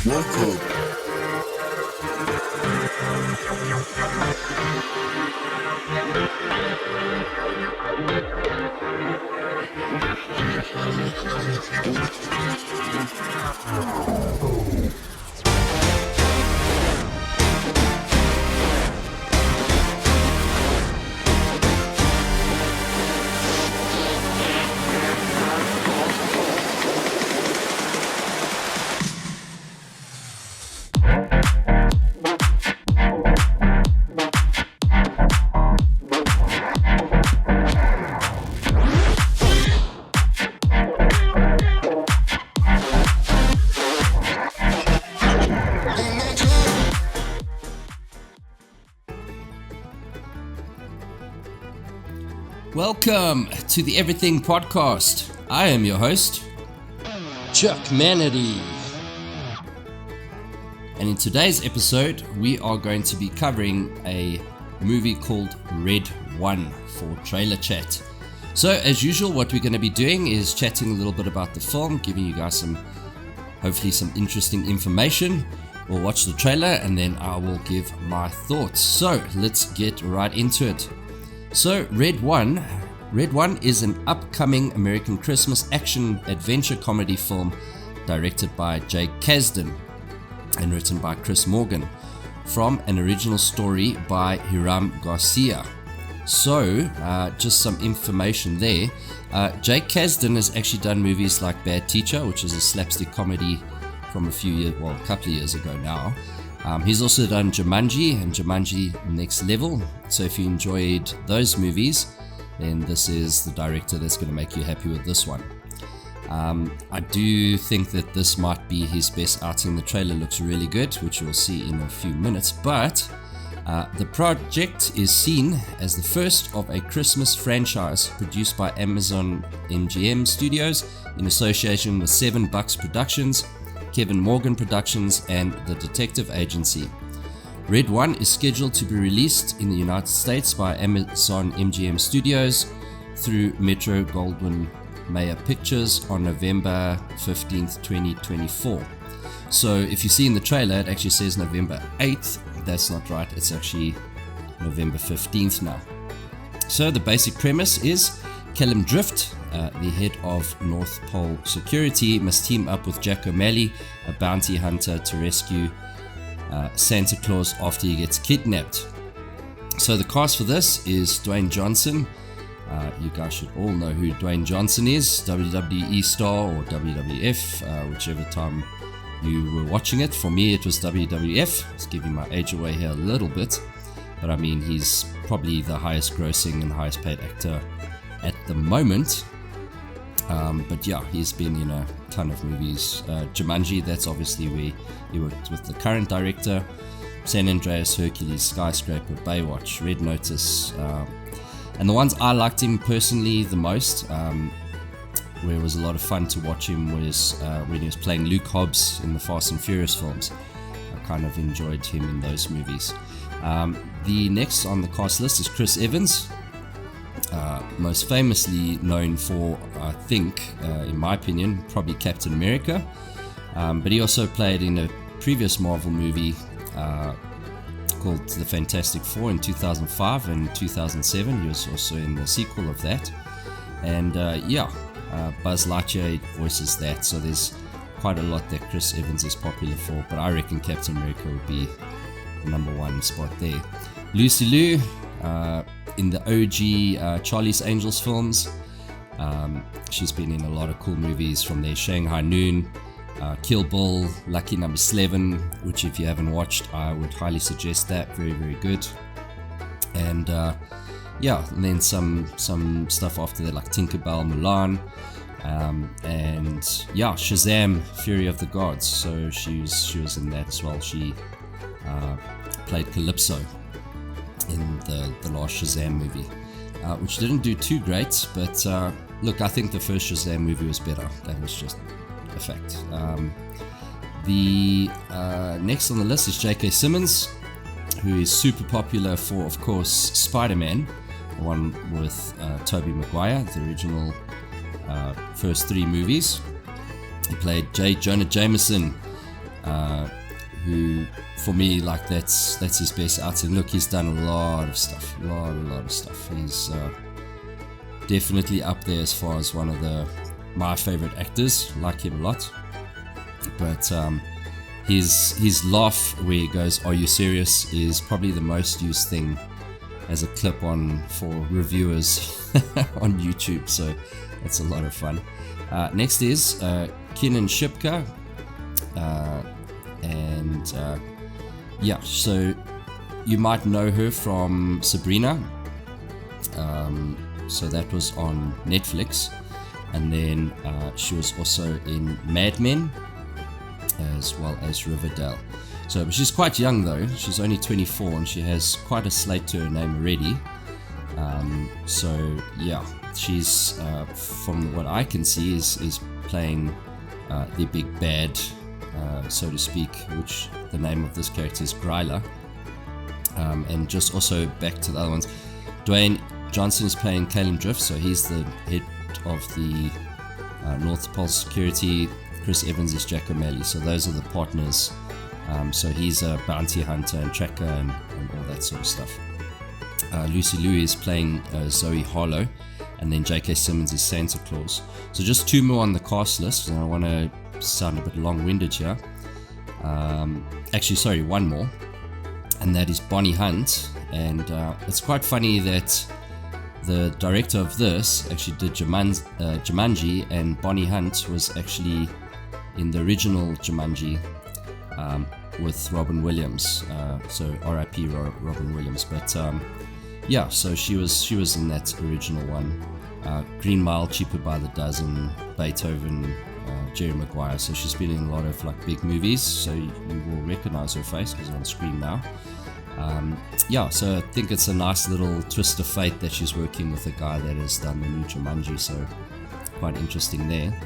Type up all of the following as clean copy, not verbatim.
Welcome. Welcome to the Everything Podcast. I am your host, Chuck Manity. And in today's episode, we are going to be covering a movie called Red 1 for Trailer Chat. So as usual, what we're going to be doing is chatting a little bit about the film, giving you guys hopefully some interesting information. We'll watch the trailer and then I will give my thoughts. So let's get right into it. So Red 1 is an upcoming American Christmas action adventure comedy film directed by Jake Kasdan and written by Chris Morgan from an original story by Hiram Garcia. So just some information there. Jake Kasdan has actually done movies like Bad Teacher, which is a slapstick comedy from a couple of years ago now. He's also done Jumanji and Jumanji Next Level. So if you enjoyed those movies, then this is the director that's going to make you happy with this one. I do think that this might be his best outing. The trailer looks really good, which you'll see in a few minutes. But the project is seen as the first of a Christmas franchise produced by Amazon MGM Studios in association with Seven Bucks Productions, Kevin Morgan Productions, and the Detective Agency. Red 1 is scheduled to be released in the United States by Amazon MGM Studios through Metro-Goldwyn-Mayer Pictures on November 15th, 2024. So if you see in the trailer, it actually says November 8th. That's not right. It's actually November 15th now. So the basic premise is Callum Drift, the head of North Pole Security, must team up with Jack O'Malley, a bounty hunter, to rescue Santa Claus after he gets kidnapped. So the cast for this is Dwayne Johnson. You guys should all know who Dwayne Johnson is, WWE star or WWF, whichever time you were watching it. For me, it was WWF. It's giving my age away here a little bit, but I mean, he's probably the highest grossing and highest paid actor at the moment. But yeah, he's been in a ton of movies. Jumanji, that's obviously where he worked with the current director. San Andreas, Hercules, Skyscraper, Baywatch, Red Notice. And the ones I liked him personally the most, where it was a lot of fun to watch him, was when he was playing Luke Hobbs in the Fast and Furious films. I kind of enjoyed him in those movies. The next on the cast list is Chris Evans. Most famously known for, I think, in my opinion, probably Captain America. But he also played in a previous Marvel movie called The Fantastic Four in 2005 and 2007. He was also in the sequel of that. And Buzz Lightyear voices that. So there's quite a lot that Chris Evans is popular for. But I reckon Captain America would be the number one spot there. Lucy Liu, in the OG Charlie's Angels films. She's been in a lot of cool movies from there. Shanghai Noon, Kill Bill, Lucky Number 11, which if you haven't watched, I would highly suggest that. Very, very good. And and then some stuff after that, like Tinkerbell, Mulan, and Shazam! Fury of the Gods. So she was in that as well. She played Calypso in the last Shazam movie, which didn't do too great, but look, I think the first Shazam movie was better. That was just a fact. The next on the list is J.K. Simmons, who is super popular for, of course, Spider-Man, the one with Tobey Maguire, the original first three movies. He played J. Jonah Jameson who for me, like, that's his best outing. Look, he's done a lot of stuff, a lot of stuff. He's definitely up there as far as one of my favorite actors. Like him a lot, but his laugh where he goes, "Are you serious?" is probably the most used thing as a clip for reviewers on YouTube, so that's a lot of fun. Next is Kenan Shipka, and so you might know her from Sabrina, so that was on Netflix, and then she was also in Mad Men as well as Riverdale. So she's quite young though, she's only 24 and she has quite a slate to her name already. So yeah, she's from what I can see is playing the big bad, so to speak, which the name of this character is Gryla. And just also back to the other ones, Dwayne Johnson is playing Kalen Drift, so he's the head of the North Pole Security. Chris Evans is Jack O'Malley, so those are the partners. So he's a bounty hunter and tracker and all that sort of stuff. Lucy Liu is playing Zoe Harlow, and then J.K. Simmons is Santa Claus. So just two more on the cast list, and I want to sound a bit long-winded here. Actually, sorry, one more, and that is Bonnie Hunt. And it's quite funny that the director of this actually did Jumanji, and Bonnie Hunt was actually in the original Jumanji with Robin Williams, so R.I.P. Robin Williams. But yeah, so she was in that original one. Green Mile, Cheaper by the Dozen, Beethoven, Jerry Maguire. So she's been in a lot of like big movies, so you will recognize her face because it's on screen now. Yeah, so I think it's a nice little twist of fate that she's working with a guy that has done the new Jumanji, so quite interesting there.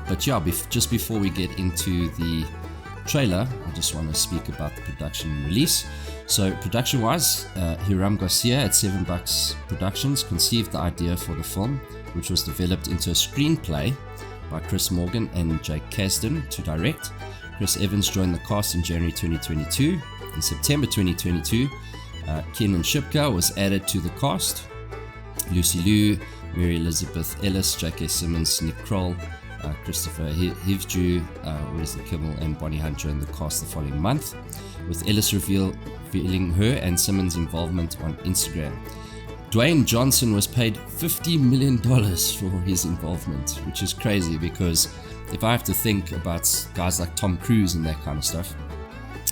But yeah, just before we get into the trailer, I just want to speak about the production and release. So production wise, Hiram Garcia at Seven Bucks Productions conceived the idea for the film, which was developed into a screenplay by Chris Morgan and Jake Kasdan to direct. Chris Evans joined the cast in January 2022. In September 2022, Kenan Shipka was added to the cast. Lucy Liu, Mary Elizabeth Ellis, J.K. Simmons, Nick Kroll, Christopher Hivju, Wesley Kimmel, and Bonnie Hunt joined the cast the following month, with Ellis revealing her and Simmons' involvement on Instagram. Dwayne Johnson was paid $50 million for his involvement, which is crazy because if I have to think about guys like Tom Cruise and that kind of stuff,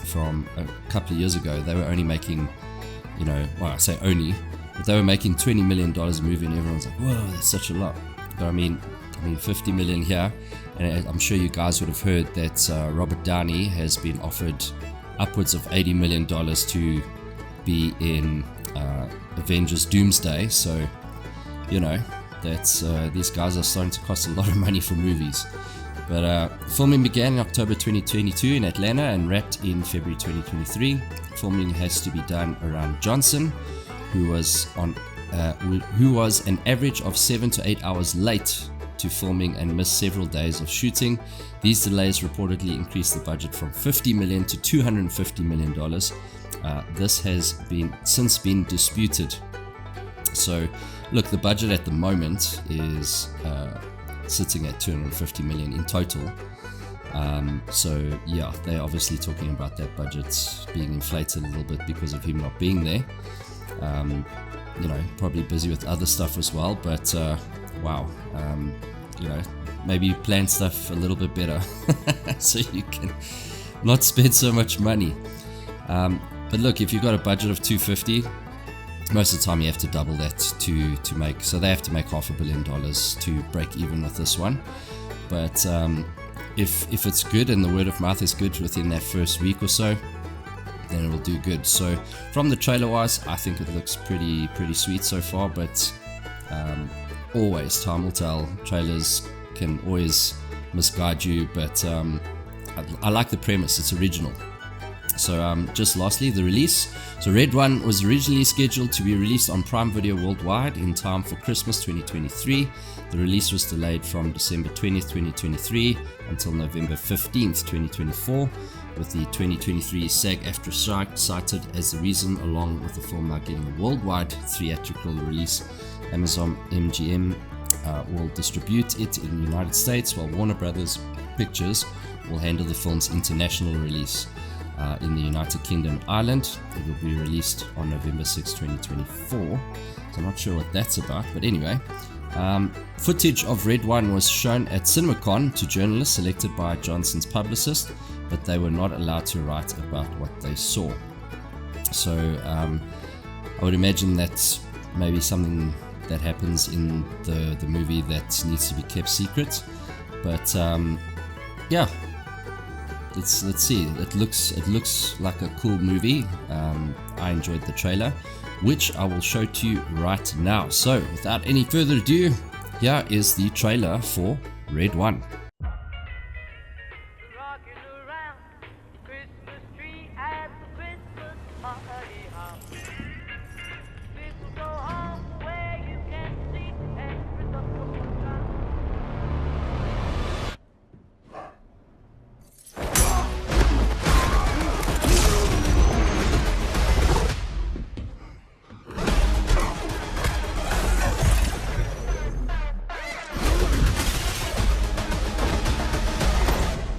from a couple of years ago, they were only making, well, I say only, but they were making $20 million a movie, and everyone's like, whoa, that's such a lot. But I mean 50 million here, and I'm sure you guys would have heard that Robert Downey has been offered upwards of $80 million to be in Avengers Doomsday, so that's these guys are starting to cost a lot of money for movies. But filming began in October 2022 in Atlanta and wrapped in February 2023. Filming has to be done around Johnson, who was an average of 7 to 8 hours late to filming and missed several days of shooting. These delays reportedly increased the budget from $50 million to $250 million. This has since been disputed. So, look, the budget at the moment is sitting at $250 million in total. So yeah, they're obviously talking about that budget being inflated a little bit because of him not being there. Probably busy with other stuff as well, but wow, maybe plan stuff a little bit better so you can not spend so much money. But look, if you've got a budget of $250, most of the time you have to double that to make, so they have to make $500 million to break even with this one. But if it's good and the word of mouth is good within that first week or so, then it will do good. So from the trailer wise, I think it looks pretty sweet so far, but always time will tell. Trailers can always misguide you, but I like the premise. It's original. So just lastly, the release. So Red 1 was originally scheduled to be released on Prime Video worldwide in time for Christmas 2023. The release was delayed from December 20th, 2023 until November 15th, 2024, with the 2023 SAG-AFTRA strike cited as the reason, along with the film now getting a worldwide theatrical release. Amazon MGM will distribute it in the United States, while Warner Brothers Pictures will handle the film's international release in the United Kingdom and Ireland. It will be released on November 6, 2024. So I'm not sure what that's about, but anyway. Footage of Red 1 was shown at CinemaCon to journalists selected by Johnson's publicist, but they were not allowed to write about what they saw. So I would imagine that's maybe something that happens in the movie that needs to be kept secret. But yeah, let's see. It looks like a cool movie. I enjoyed the trailer, which I will show to you right now. So without any further ado, here is the trailer for Red 1.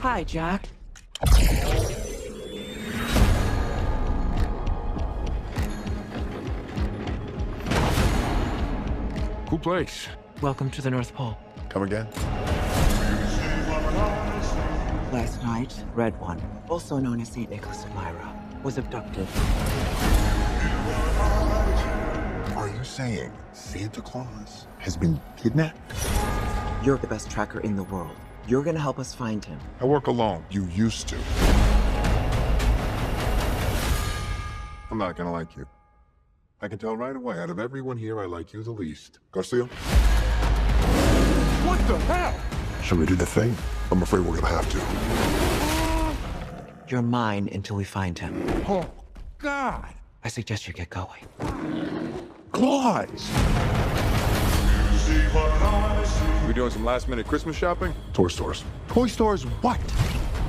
Hi, Jack. Cool place. Welcome to the North Pole. Come again? Last night, Red 1, also known as St. Nicholas of Myra, was abducted. Are you saying Santa Claus has been kidnapped? You're the best tracker in the world. You're gonna help us find him. I work alone. You used to. I'm not gonna like you. I can tell right away. Out of everyone here, I like you the least. Garcia? What the hell? Should we do the thing? I'm afraid we're gonna have to. You're mine until we find him. Oh, God. I suggest you get going. Claus! We doing some last-minute Christmas shopping? Toy stores. Toy stores what?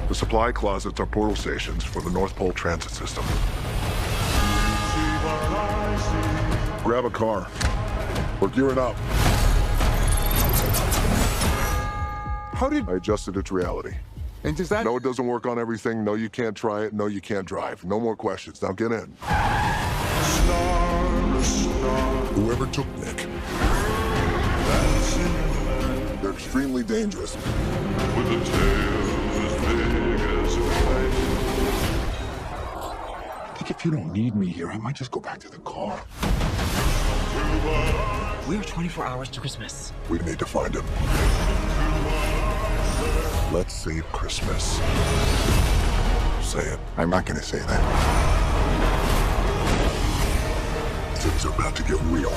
The supply closets are portal stations for the North Pole transit system. Grab a car. We're gearing up. How did... I adjusted it to reality. And does that... No, it doesn't work on everything. No, you can't try it. No, you can't drive. No more questions. Now get in. Whoever took Nick, they're extremely dangerous. I think if you don't need me here, I might just go back to the car. We're 24 hours to Christmas. We need to find him. Let's save Christmas. Say it. I'm not gonna say that. Things are about to get real.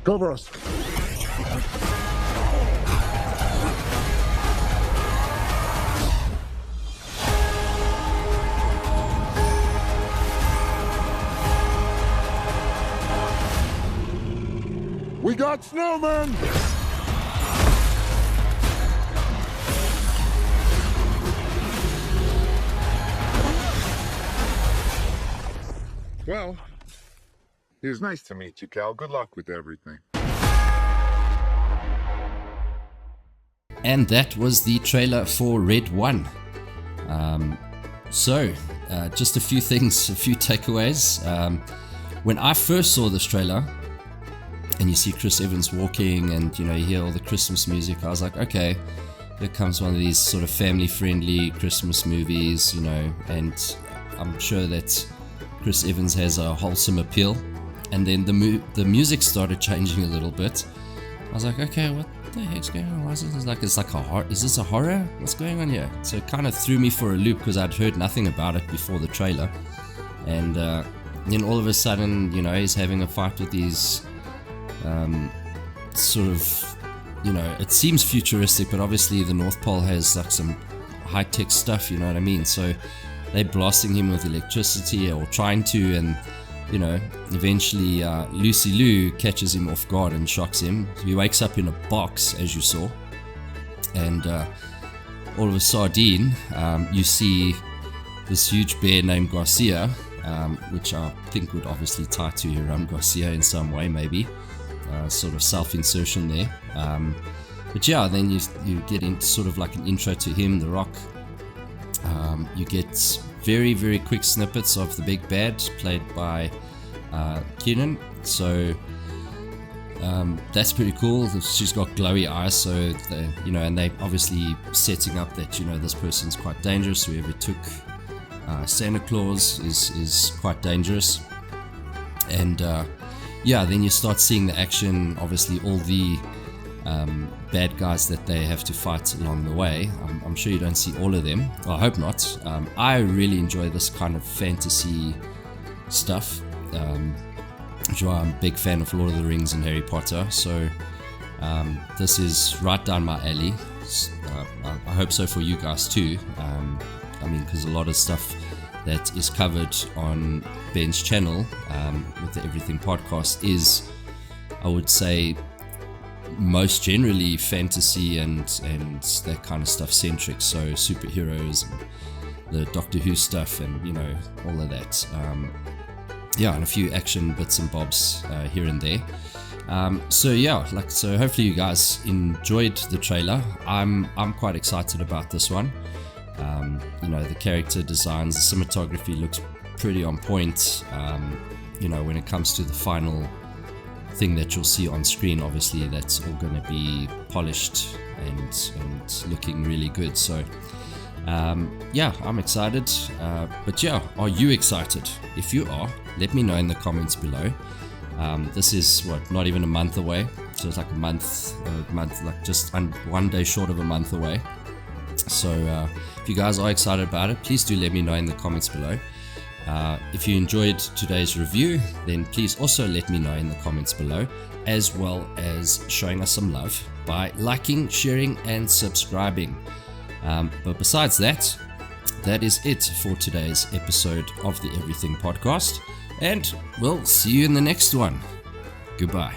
Cover us. We got snowmen! Well, it was nice to meet you, Cal. Good luck with everything. And that was the trailer for Red 1. Just a few things, a few takeaways. When I first saw this trailer, and you see Chris Evans walking and, you hear all the Christmas music, I was like, okay, here comes one of these sort of family-friendly Christmas movies, and I'm sure that Chris Evans has a wholesome appeal. And then the music started changing a little bit. I was like, okay, what the heck's going on? Why is this like a horror? Is this a horror? What's going on here? So it kind of threw me for a loop because I'd heard nothing about it before the trailer. And then all of a sudden, he's having a fight with these sort of it seems futuristic, but obviously the North Pole has like some high-tech stuff, you know what I mean? So they're blasting him with electricity, or trying to, and eventually Lucy Liu catches him off guard and shocks him. So he wakes up in a box, as you saw, and all of a sudden you see this huge bear named Garcia, which I think would obviously tie to Hiram Garcia in some way, maybe. Sort of self-insertion there. But yeah, then you get into sort of like an intro to him, The Rock. You get very, very quick snippets of the big bad, played by Keenan. So that's pretty cool. She's got glowy eyes, so and they obviously setting up that this person's quite dangerous. Whoever took Santa Claus is quite dangerous. And then you start seeing the action. Obviously, all the bad guys that they have to fight along the way. I'm sure you don't see all of them. Well, I hope not. I really enjoy this kind of fantasy stuff. Which is why I'm a big fan of Lord of the Rings and Harry Potter. So this is right down my alley. I hope so for you guys too. Because a lot of stuff that is covered on Ben's channel with the Everything Podcast is, I would say, most generally fantasy and that kind of stuff centric. So superheroes and the Doctor Who stuff, and all of that. And a few action bits and bobs here and there. So hopefully you guys enjoyed the trailer. I'm quite excited about this one. The character designs, the cinematography looks pretty on point. When it comes to the final thing that you'll see on screen, obviously that's all going to be polished and looking really good. So I'm excited. Are you excited? If you are, let me know in the comments below. This is not even a month away, so it's like a month, like just 1 day short of a month away. So if you guys are excited about it, please do let me know in the comments below. If you enjoyed today's review, then please also let me know in the comments below, as well as showing us some love by liking, sharing, and subscribing. But besides that is it for today's episode of the Everything Podcast, and we'll see you in the next one. Goodbye.